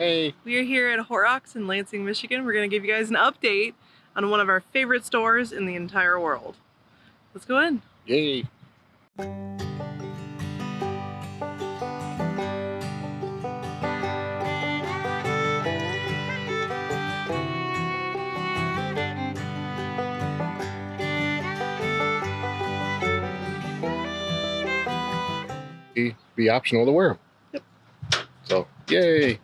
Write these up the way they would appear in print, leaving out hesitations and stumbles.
Yay! We are here at Horrocks in Lansing, Michigan. We're going to give you guys an update on one of our favorite stores in the entire world. Let's go in. Yay! Be optional to wear. Yep. So, yay!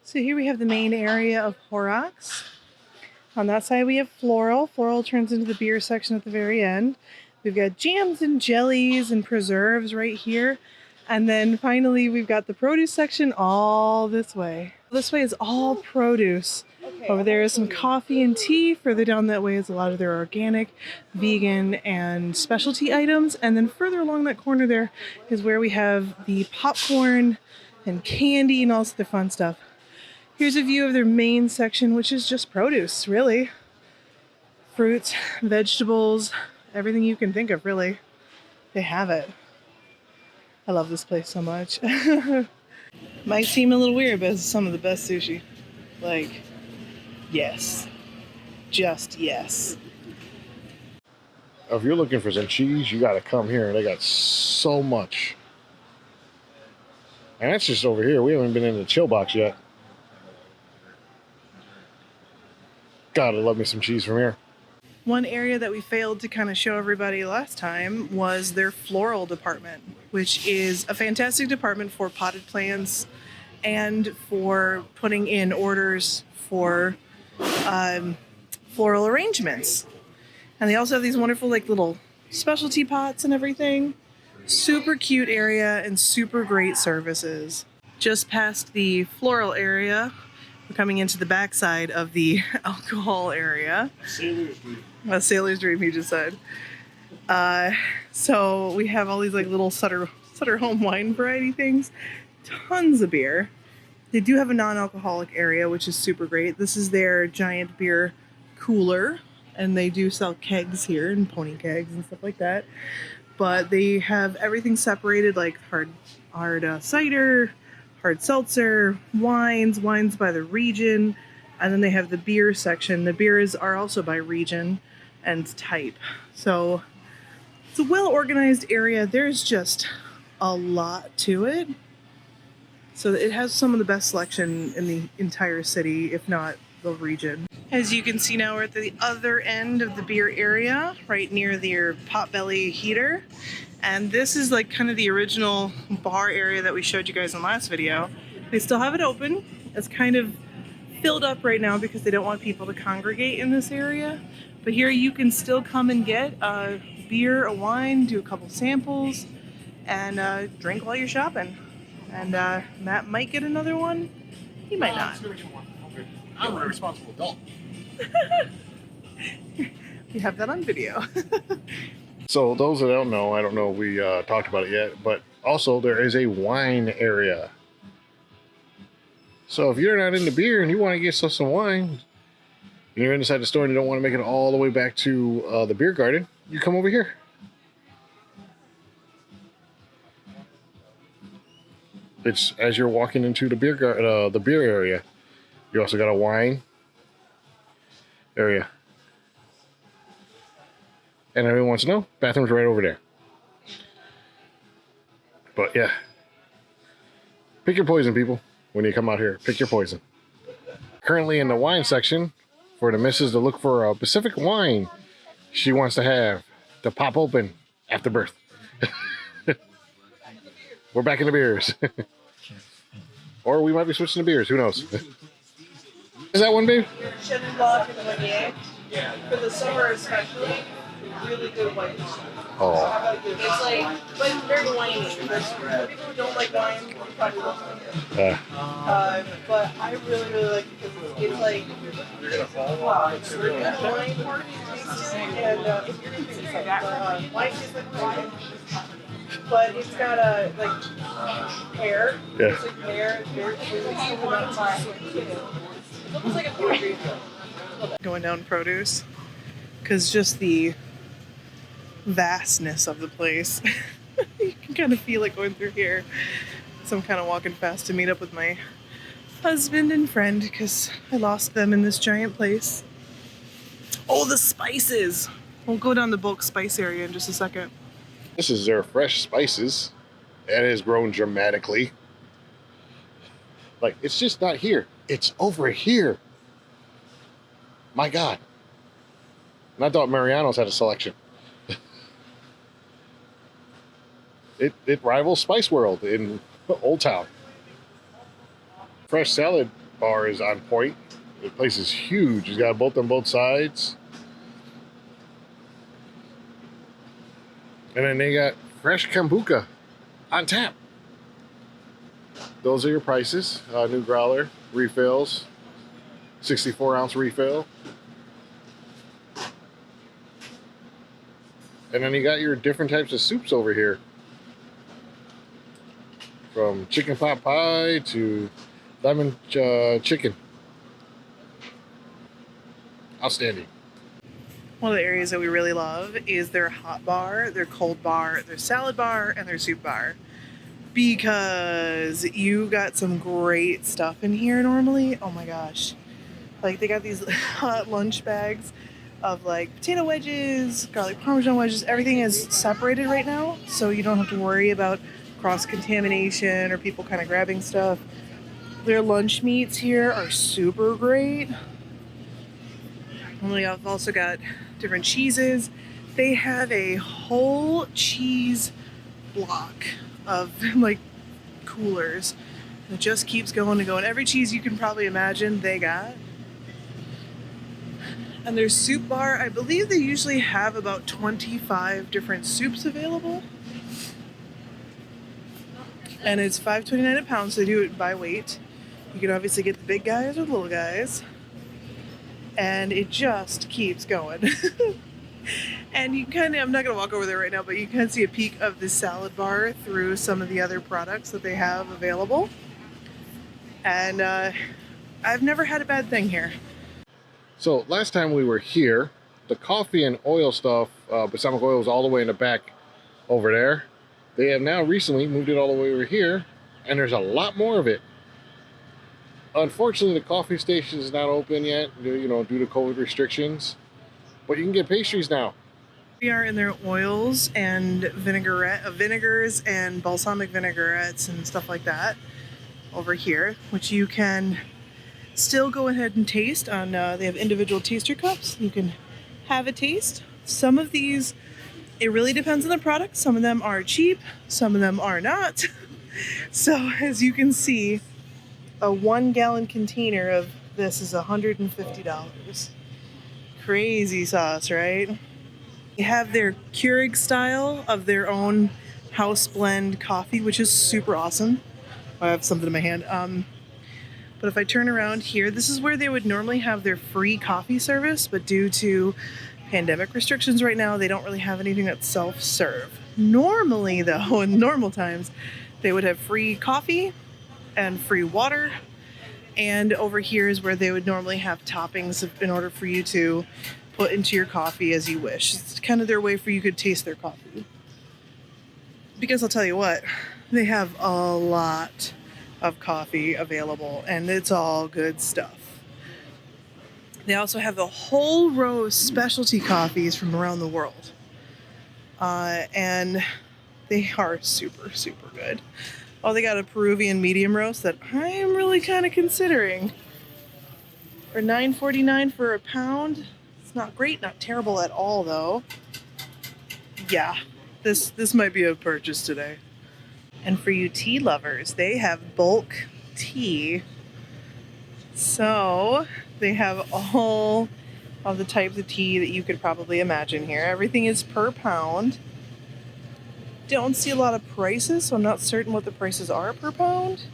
So here we have the main area of Horrocks. On that side we have floral. Floral turns into the beer section at the very end. We've got jams and jellies and preserves right here. And then finally we've got the produce section all this way. This way is all produce. Over there is some coffee and tea. Further down that way is a lot of their organic, vegan, and specialty items. And then further along that corner there is where we have the popcorn and candy and all sorts of fun stuff. Here's a view of their main section, which is just produce, really. Fruits, vegetables, everything you can think of, really. They have it. I love this place so much. Might seem a little weird, but it's some of the best sushi. Like, yes. Just yes. If you're looking for some cheese, you gotta come here. They got so much. And that's just over here. We haven't been in the chill box yet. Gotta love me some cheese from here. One area that we failed to kind of show everybody last time was their floral department, which is a fantastic department for potted plants and for putting in orders for floral arrangements. And they also have these wonderful like little specialty pots and everything. Super cute area and super great services. Just past the floral area, we're coming into the backside of the alcohol area. Sailor's dream. A sailor's dream, you just said. So we have all these like little Sutter Home wine variety things. Tons of beer. They do have a non-alcoholic area, which is super great. This is their giant beer cooler, and they do sell kegs here and pony kegs and stuff like that. But they have everything separated, like hard cider, hard seltzer, wines by the region, and then they have the beer section. The beers are also by region and type. So it's a well-organized area. There's just a lot to it. So it has some of the best selection in the entire city, if not the region. As you can see now, we're at the other end of the beer area, right near their potbelly heater. And this is like kind of the original bar area that we showed you guys in the last video. They still have it open. It's kind of filled up right now because they don't want people to congregate in this area. But here you can still come and get a beer, a wine, do a couple samples, and drink while you're shopping. And Matt might get another one. He might not. I'm a responsible adult. You have that on video. So those that don't know, I don't know if we talked about it yet, but also there is a wine area. So if you're not into beer and you want to get some wine, and you're inside the store and you don't want to make it all the way back to the beer garden, you come over here. It's as you're walking into the beer area. You also got a wine area. And everyone wants to know, bathroom's right over there. But yeah, pick your poison, people. When you come out here, pick your poison. Currently in the wine section, for the missus to look for a Pacific wine she wants to have to pop open after birth. We're back in the beers. Or we might be switching to beers, who knows? Is that one, babe? Chenin Blanc and Meunier. For the summer especially, really good white wine. Oh. It's like very winey. For people who don't like wine, you probably won't like it. But I really like it because it's like it's really good wine part tastes and wine tastes like wine. But it's got a like pear. Yeah. It's like pear. It's very fruity, but not too sweet. It's almost like a pure green. Going down produce, because just the vastness of the place. You can kind of feel it going through here. So I'm kind of walking fast to meet up with my husband and friend because I lost them in this giant place. Oh, the spices! We'll go down the bulk spice area in just a second. This is their fresh spices. It has grown dramatically. Like, it's just not here. It's over here. My God. And I thought Mariano's had a selection. It rivals Spice World in Old Town. Fresh salad bar is on point. The place is huge. It's got both on both sides. And then they got fresh kombucha on tap. Those are your prices. New growler, refills, 64-ounce refill. And then you got your different types of soups over here. From chicken pot pie to lemon chicken. Outstanding. One of the areas that we really love is their hot bar, their cold bar, their salad bar, and their soup bar. Because you got some great stuff in here normally. Oh my gosh. Like, they got these hot lunch bags of like potato wedges, garlic parmesan wedges. Everything is separated right now, so you don't have to worry about cross-contamination or people kind of grabbing stuff. Their lunch meats here are super great. And we have also got different cheeses. They have a whole cheese block of like coolers. It just keeps going and going. Every cheese you can probably imagine they got. And their soup bar, I believe they usually have about 25 different soups available. And it's $5.29 a pound, so they do it by weight. You can obviously get the big guys or the little guys. And it just keeps going. And you kind of, I'm not going to walk over there right now, but you can see a peek of the salad bar through some of the other products that they have available. And I've never had a bad thing here. So last time we were here, the coffee and oil stuff, balsamic oil was all the way in the back over there. They have now recently moved it all the way over here, and there's a lot more of it. Unfortunately, the coffee station is not open yet, due to COVID restrictions. But you can get pastries now. We are in their oils and vinegars and balsamic vinaigrettes and stuff like that over here, which you can still go ahead and taste on. They have individual taster cups. You can have a taste. Some of these, it really depends on the product. Some of them are cheap, some of them are not. So as you can see, a 1-gallon container of this is $150. Crazy sauce, right? They have their Keurig style of their own house blend coffee, which is super awesome. I have something in my hand. But if I turn around here, this is where they would normally have their free coffee service, but due to pandemic restrictions right now, they don't really have anything that's self-serve. Normally, though, in normal times, they would have free coffee and free water. And over here is where they would normally have toppings in order for you to put into your coffee as you wish. It's kind of their way for you to taste their coffee. Because I'll tell you what, they have a lot of coffee available, and it's all good stuff. They also have a whole row of specialty coffees from around the world. And they are super, super good. Oh, they got a Peruvian medium roast that I am really kind of considering. For $9.49 for a pound. It's not great, not terrible at all, though. Yeah, this might be a purchase today. And for you tea lovers, they have bulk tea. So they have all of the types of tea that you could probably imagine here. Everything is per pound. Don't see a lot of prices, so I'm not certain what the prices are per pound.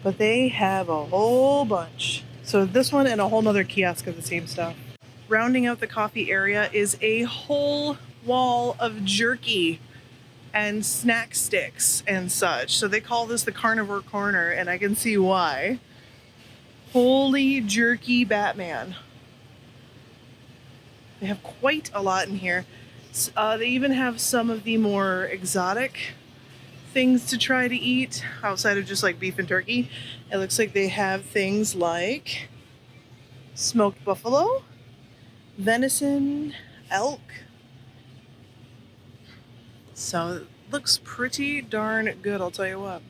But they have a whole bunch. So this one and a whole nother kiosk of the same stuff. Rounding out the coffee area is a whole wall of jerky and snack sticks and such. So they call this the carnivore corner, and I can see why. Holy jerky Batman. They have quite a lot in here. They even have some of the more exotic things to try to eat outside of just like beef and turkey. It looks like they have things like smoked buffalo, venison, elk. So it looks pretty darn good, I'll tell you what.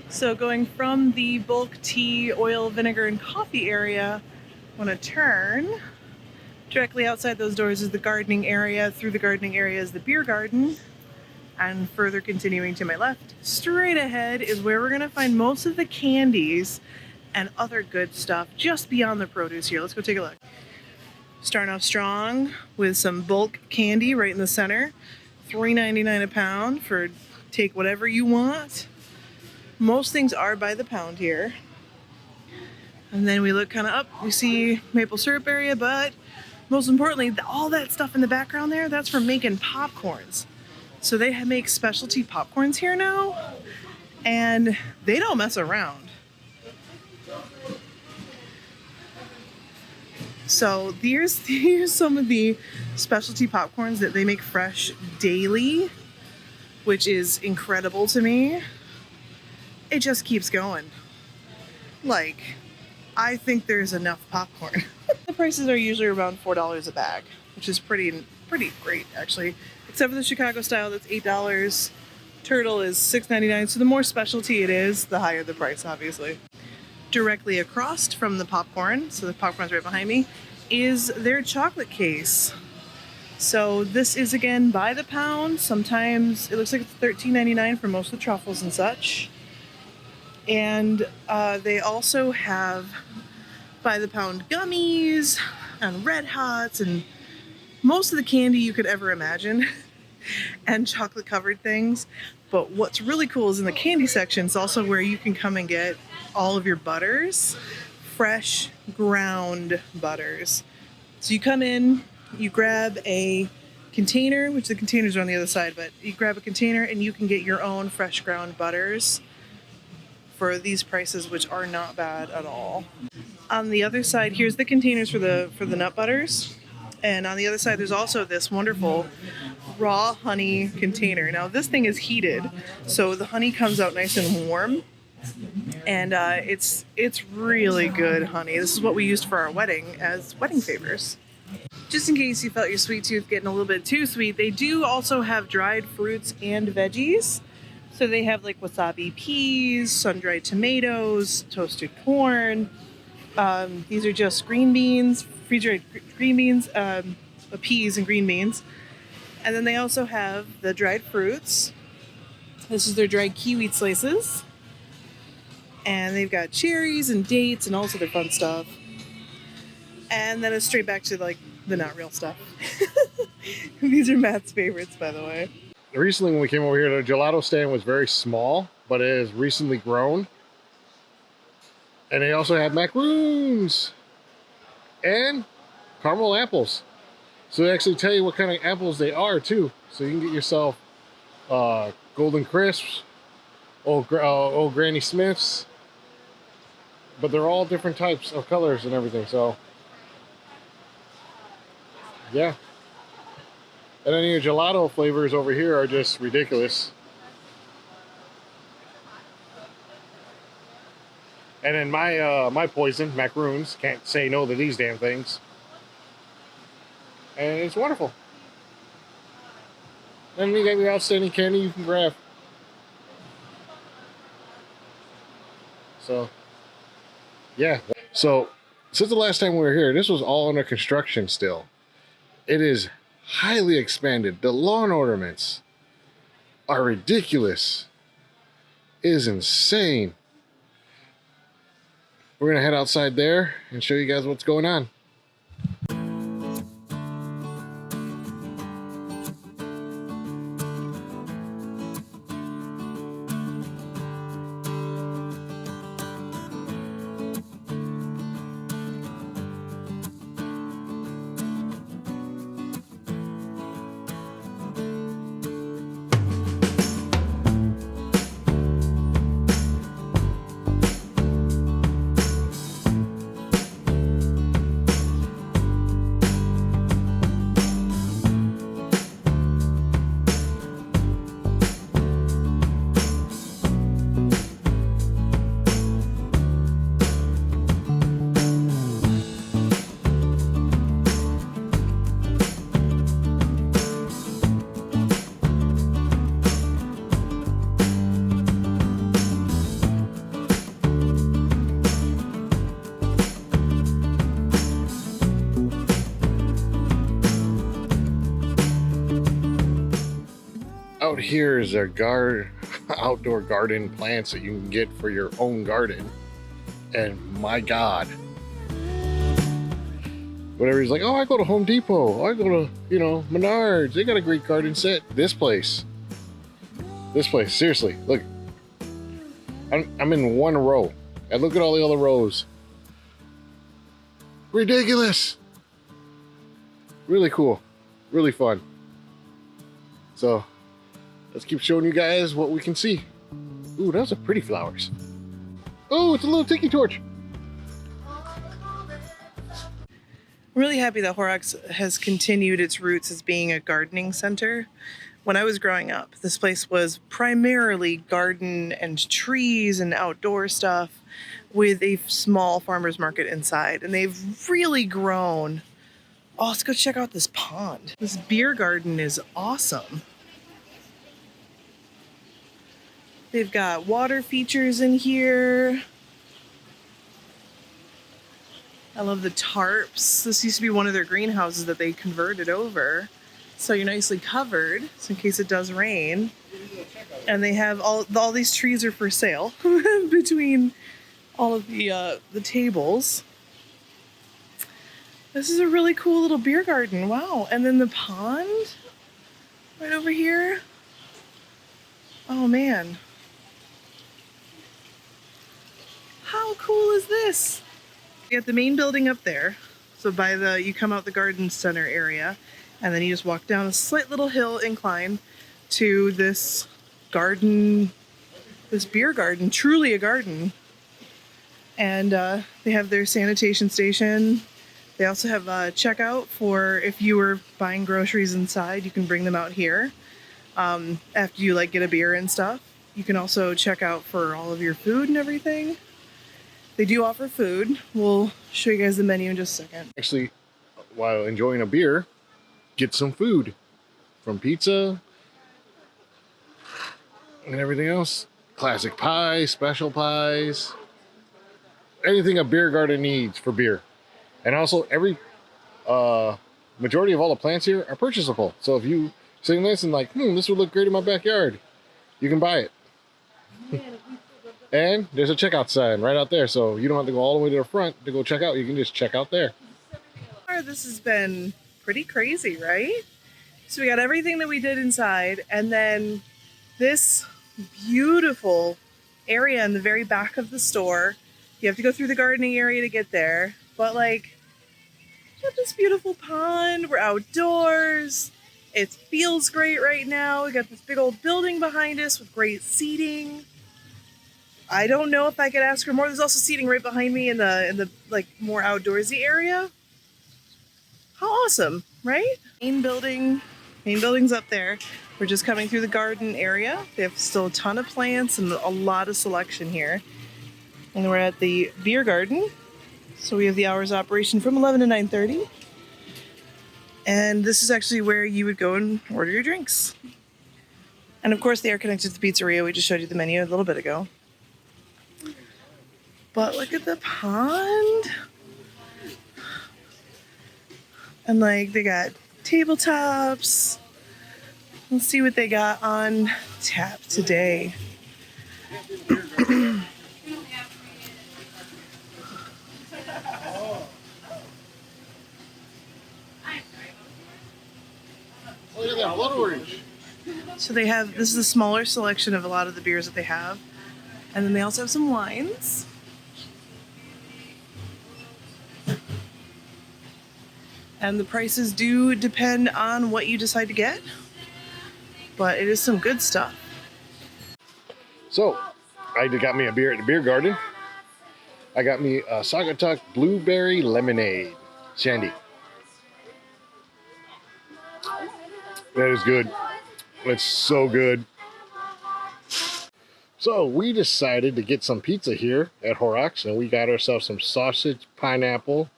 So going from the bulk tea, oil, vinegar, and coffee area, I want to turn. Directly outside those doors is the gardening area. Through the gardening area is the beer garden. And further continuing to my left, straight ahead is where we're gonna find most of the candies and other good stuff just beyond the produce here. Let's go take a look. Starting off strong with some bulk candy right in the center. $3.99 a pound for take whatever you want. Most things are by the pound here. And then we look kind of up, we see maple syrup area, but most importantly, all that stuff in the background there, that's for making popcorns. So they make specialty popcorns here now, and they don't mess around. So here's some of the specialty popcorns that they make fresh daily, which is incredible to me. It just keeps going. Like, I think there's enough popcorn. The prices are usually around $4 a bag, which is pretty great actually. Except for the Chicago style, that's $8. Turtle is $6.99. So the more specialty it is, the higher the price, obviously. Directly across from the popcorn, so the popcorn's right behind me, is their chocolate case. So this is again by the pound. Sometimes it looks like it's $13.99 for most of the truffles and such. And they also have by the pound gummies and Red Hots and most of the candy you could ever imagine and chocolate covered things. But what's really cool is in the candy section is also where you can come and get all of your butters, fresh ground butters. So you come in, you grab a container, which the containers are on the other side, but you grab a container and you can get your own fresh ground butters for these prices, which are not bad at all. On the other side, here's the containers for the nut butters. And on the other side, there's also this wonderful raw honey container. Now this thing is heated, so the honey comes out nice and warm. And it's really good honey. This is what we used for our wedding as wedding favors. Just in case you felt your sweet tooth getting a little bit too sweet, they do also have dried fruits and veggies. So they have like wasabi peas, sun-dried tomatoes, toasted corn. These are just green beans, freeze-dried green beans, peas and green beans. And then they also have the dried fruits. This is their dried kiwi slices. And they've got cherries and dates and all sorts of fun stuff. And then it's straight back to like the not real stuff. These are Matt's favorites, by the way. Recently when we came over here, the gelato stand was very small, but it has recently grown. And they also had macaroons and caramel apples. So they actually tell you what kind of apples they are too. So you can get yourself Golden Crisps, old Granny Smiths, but they're all different types of colors and everything. So yeah. And then your gelato flavors over here are just ridiculous. And then my poison, macaroons, can't say no to these damn things. And it's wonderful. Then you got your outstanding candy you can grab. So, yeah. So, since the last time we were here, this was all under construction still. It is highly expanded. The lawn ornaments are ridiculous. It is insane. We're gonna head outside there and show you guys what's going on. Out here is a outdoor garden plants that you can get for your own garden. And my God, whenever he's like, oh, I go to Home Depot, I go to, Menards, they got a great garden set. This place, seriously, look, I'm in one row, and look at all the other rows. Ridiculous. Really cool, really fun. So let's keep showing you guys what we can see. Ooh, those are pretty flowers. Oh, it's a little tiki torch. I'm really happy that Horrocks has continued its roots as being a gardening center. When I was growing up, this place was primarily garden and trees and outdoor stuff with a small farmer's market inside. And they've really grown. Oh, let's go check out this pond. This beer garden is awesome. They've got water features in here. I love the tarps. This used to be one of their greenhouses that they converted over. So you're nicely covered, so in case it does rain. And they have all these trees are for sale between all of the tables. This is a really cool little beer garden. Wow. And then the pond right over here. Oh man. How cool is this? You got the main building up there. So you come out the garden center area, and then you just walk down a slight little hill incline to this garden, this beer garden, truly a garden. And they have their sanitation station. They also have a checkout for if you were buying groceries inside, you can bring them out here. After you get a beer and stuff. You can also check out for all of your food and everything. They do offer food. We'll show you guys the menu in just a second. Actually, while enjoying a beer, get some food. From pizza and everything else. Classic pies, special pies. Anything a beer garden needs for beer. And also, every majority of all the plants here are purchasable. So if you see this and this would look great in my backyard, you can buy it. And there's a checkout sign right out there, so you don't have to go all the way to the front to go check out. You can just check out there. This has been pretty crazy, right? So we got everything that we did inside, and then this beautiful area in the very back of the store. You have to go through the gardening area to get there, but got this beautiful pond. We're outdoors. It feels great right now. We got this big old building behind us with great seating. I don't know if I could ask for more. There's also seating right behind me in the more outdoorsy area. How awesome, right? Main building's up there. We're just coming through the garden area. They have still a ton of plants and a lot of selection here. And we're at the beer garden. So we have the hours of operation from 11 to 9:30. And this is actually where you would go and order your drinks. And of course they are connected to the pizzeria. We just showed you the menu a little bit ago. But look at the pond. And they got tabletops. Let's see what they got on tap today. Look at that blood orange. So they have, this is a smaller selection of a lot of the beers that they have. And then they also have some wines. And the prices do depend on what you decide to get. But it is some good stuff. So, I got me a beer at the beer garden. I got me a Saugatuck Blueberry Lemonade. Shandy. That is good. It's so good. So we decided to get some pizza here at Horrocks, and we got ourselves some sausage, pineapple,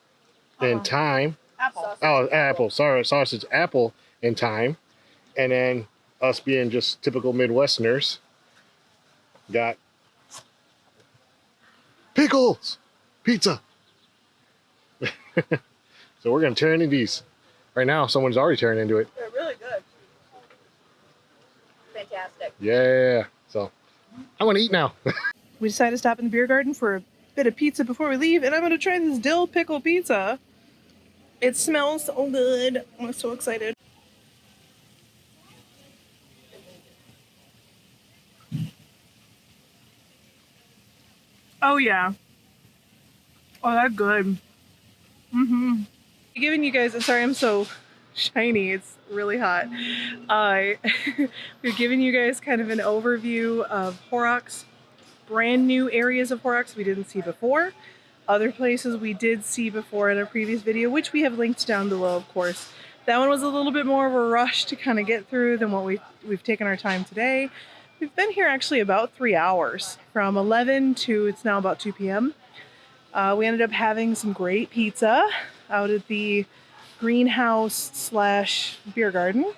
and thyme. Apple. Oh, apple. Sorry, sausage, apple, and thyme. And then us being just typical Midwesterners, got pickles, pizza. So we're gonna turn into these. Right now, someone's already turned into it. They're really good. Yeah. So I want to eat now. We decided to stop in the beer garden for a bit of pizza before we leave, and I'm going to try this dill pickle pizza. It smells so good. I'm so excited. Oh yeah. Oh, that's good. Mm-hmm. Giving you guys, sorry I'm so shiny, it's really hot. We're giving you guys kind of an overview of Horrock's brand new areas of Horrocks we didn't see before. Other places we did see before in a previous video, which we have linked down below, of course. That one was a little bit more of a rush to kind of get through than what we've taken our time today. We've been here actually about 3 hours, from 11 to it's now about 2 p.m. We ended up having some great pizza out at the greenhouse slash beer garden.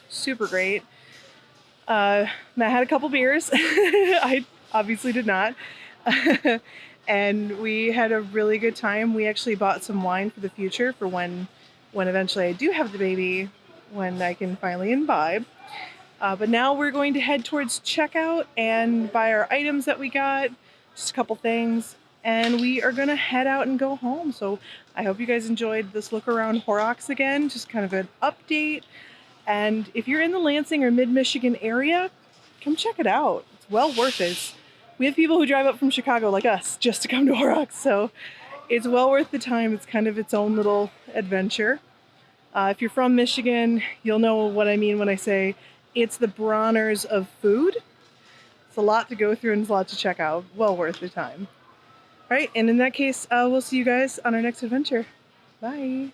Super great. Matt had a couple beers. I obviously did not. And we had a really good time. We actually bought some wine for the future for when eventually I do have the baby, when I can finally imbibe. But now we're going to head towards checkout and buy our items that we got, just a couple things, and we are gonna head out and go home. So I hope you guys enjoyed this look around Horrocks again, just kind of an update. And if you're in the Lansing or mid-Michigan area, come check it out. It's well worth it. We have people who drive up from Chicago like us just to come to Horrocks, so it's well worth the time. It's kind of its own little adventure. If you're from Michigan, you'll know what I mean when I say it's the Bronner's of food. It's a lot to go through and it's a lot to check out. Well worth the time. All right, and in that case, we'll see you guys on our next adventure. Bye.